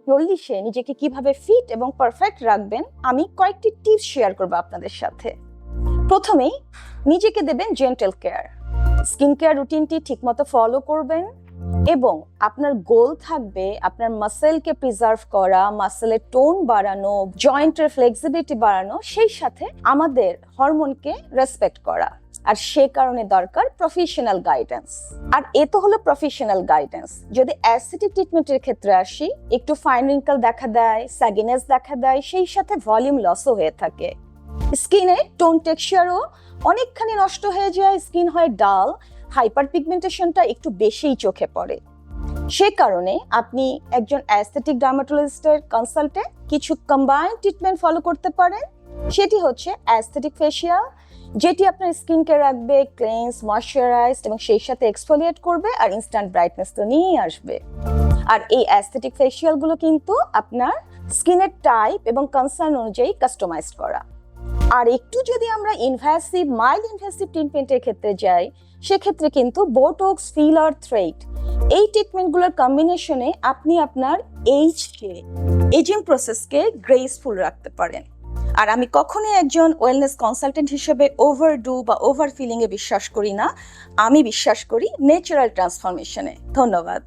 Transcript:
40-এ নিজেকে কিভাবে ফিট এবং পারফেক্ট রাখবেন আমি কয়েকটি টিপস শেয়ার করব আপনাদের সাথে। প্রথমেই নিজেকে দেবেন জেন্টেল কেয়ার। স্কিন কেয়ার রুটিনটি ঠিকমতো ফলো করবেন এবং আপনার গোল থাকবে আপনার মাসেলকে প্রিজার্ভ করা, মাসেলের টোন বাড়ানো, জয়েন্টের ফ্লেক্সিবিলিটি বাড়ানো, সেই সাথে আমাদের হরমোনকে রেসপেক্ট করা। আর সে কারণে দরকার প্রফেশনাল গাইডেন্স। আর এ তো হলো প্রফেশনাল গাইডেন্স। যদি অ্যাস্থেটিক ট্রিটমেন্টের ক্ষেত্রে আসি, একটু ফাইন রিঙ্কেল দেখা দেয়, স্যাগিনেস দেখা দেয়, সেই সাথে ভলিউম লসও হয়ে থাকে। স্কিনে টোন টেক্সচারও অনেকখানি নষ্ট হয়ে যায়, স্কিন হয় ডাল, হাইপার পিগমেন্টেশনটা একটু বেশিই চোখে পড়ে। সে কারণে আপনি একজন অ্যাস্থেটিক ডার্মাটোলজিস্টের কনসাল্টে কিছু কম্বাইন্ড ট্রিটমেন্ট ফলো করতে পারেন। সেটি হচ্ছে অ্যাস্থেটিক ফেশিয়াল, যেটি আপনার স্কিনকে রাখবে ক্লেন্স, ময়শ্চারাইজড এবং সেই সাথে এক্সফোলিয়েট করবে আর ইনস্ট্যান্ট ব্রাইটনেস তো নিয়েই আসবে। আর এই অ্যাস্থেটিক ফেশিয়ালগুলো কিন্তু আপনার স্কিনের টাইপ এবং কনসার্ন অনুযায়ী কাস্টমাইজড করা। আর একটু যদি আমরা ইনভ্যাসিভ, মাইল্ড ইনভ্যাসিভ ট্রিটমেন্টের ক্ষেত্রে যাই, সেক্ষেত্রে কিন্তু বোটক্স, ফিলার, থ্রেড, এই ট্রিটমেন্টগুলোর কম্বিনেশনে আপনি আপনার এজিং প্রসেসকে গ্রেসফুল রাখতে পারেন। আর আমি কখনোই একজন ওয়েলনেস কনসালটেন্ট হিসেবে ওভারডু বা ওভার ফিলিংয়ে বিশ্বাস করি না। আমি বিশ্বাস করি ন্যাচারাল ট্রান্সফরমেশনে। ধন্যবাদ।